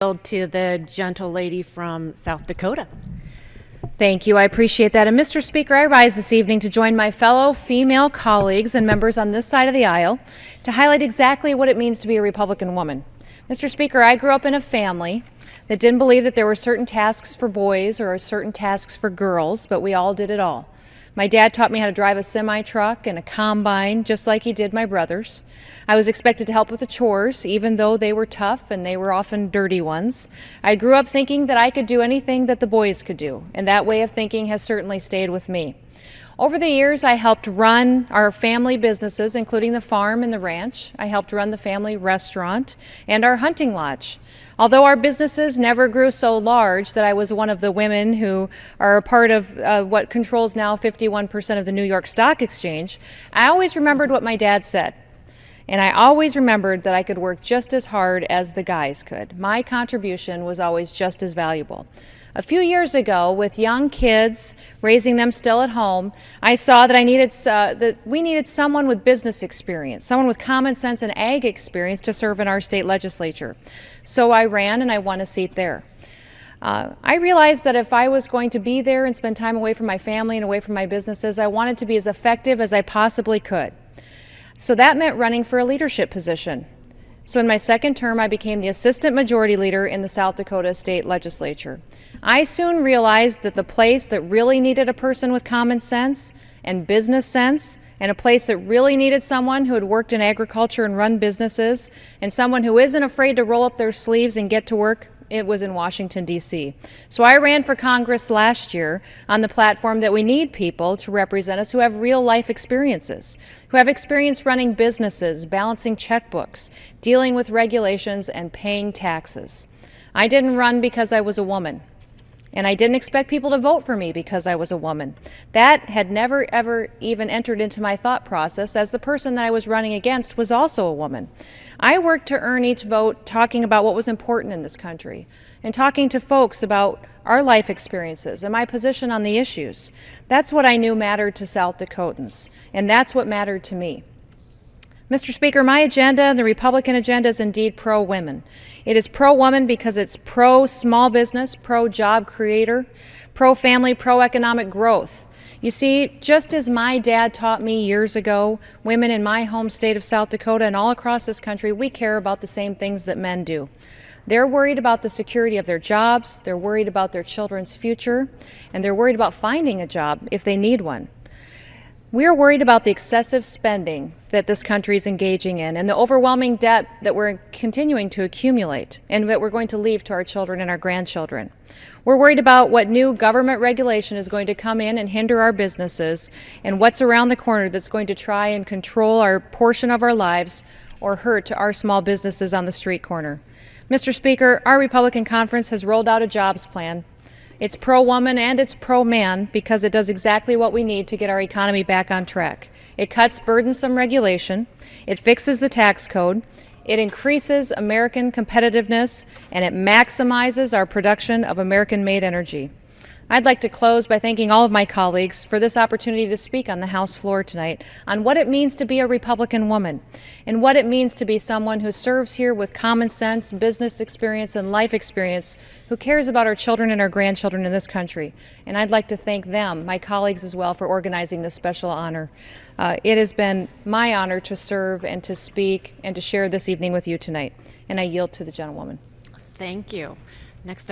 To the gentle lady from South Dakota. Thank you. I appreciate that. And Mr. Speaker, I rise this evening to join my fellow female colleagues and members on this side of the aisle to highlight exactly what it means to be a Republican woman. Mr. Speaker, I grew up in a family that didn't believe that there were certain tasks for boys or certain tasks for girls, but we all did it all. My dad taught me how to drive a semi-truck and a combine, just like he did my brothers. I was expected to help with the chores, even though they were tough and they were often dirty ones. I grew up thinking that I could do anything that the boys could do, and that way of thinking has certainly stayed with me. Over the years, I helped run our family businesses, including the farm and the ranch. I helped run the family restaurant and our hunting lodge. Although our businesses never grew so large that I was one of the women who are a part of what controls now 51% of the New York Stock Exchange, I always remembered what my dad said. And I always remembered that I could work just as hard as the guys could. My contribution was always just as valuable. A few years ago, with young kids, raising them still at home, I saw that we needed someone with business experience, someone with common sense and ag experience to serve in our state legislature. So I ran and I won a seat there. I realized that if I was going to be there and spend time away from my family and away from my businesses, I wanted to be as effective as I possibly could. So that meant running for a leadership position. So in my second term, I became the Assistant Majority Leader in the South Dakota State Legislature. I soon realized that the place that really needed a person with common sense and business sense, and a place that really needed someone who had worked in agriculture and run businesses, and someone who isn't afraid to roll up their sleeves and get to work, it was in Washington, D.C. So I ran for Congress last year on the platform that we need people to represent us who have real life experiences, who have experience running businesses, balancing checkbooks, dealing with regulations, and paying taxes. I didn't run because I was a woman, and I didn't expect people to vote for me because I was a woman. That had never, ever even entered into my thought process, as the person that I was running against was also a woman. I worked to earn each vote talking about what was important in this country and talking to folks about our life experiences and my position on the issues. That's what I knew mattered to South Dakotans, and that's what mattered to me. Mr. Speaker, my agenda, the Republican agenda, is indeed pro-women. It is pro-woman because it's pro-small business, pro-job creator, pro-family, pro-economic growth. You see, just as my dad taught me years ago, women in my home state of South Dakota and all across this country, we care about the same things that men do. They're worried about the security of their jobs, they're worried about their children's future, and they're worried about finding a job if they need one. We're worried about the excessive spending that this country is engaging in and the overwhelming debt that we're continuing to accumulate and that we're going to leave to our children and our grandchildren. We're worried about what new government regulation is going to come in and hinder our businesses and what's around the corner that's going to try and control our portion of our lives or hurt our small businesses on the street corner. Mr. Speaker, our Republican conference has rolled out a jobs plan. It's pro-woman and it's pro-man because it does exactly what we need to get our economy back on track. It cuts burdensome regulation, it fixes the tax code, it increases American competitiveness, and it maximizes our production of American-made energy. I'd like to close by thanking all of my colleagues for this opportunity to speak on the House floor tonight on what it means to be a Republican woman and what it means to be someone who serves here with common sense, business experience, and life experience, who cares about our children and our grandchildren in this country. And I'd like to thank them, my colleagues as well, for organizing this special honor. It has been my honor to serve and to speak and to share this evening with you tonight. And I yield to the gentlewoman. Thank you. Next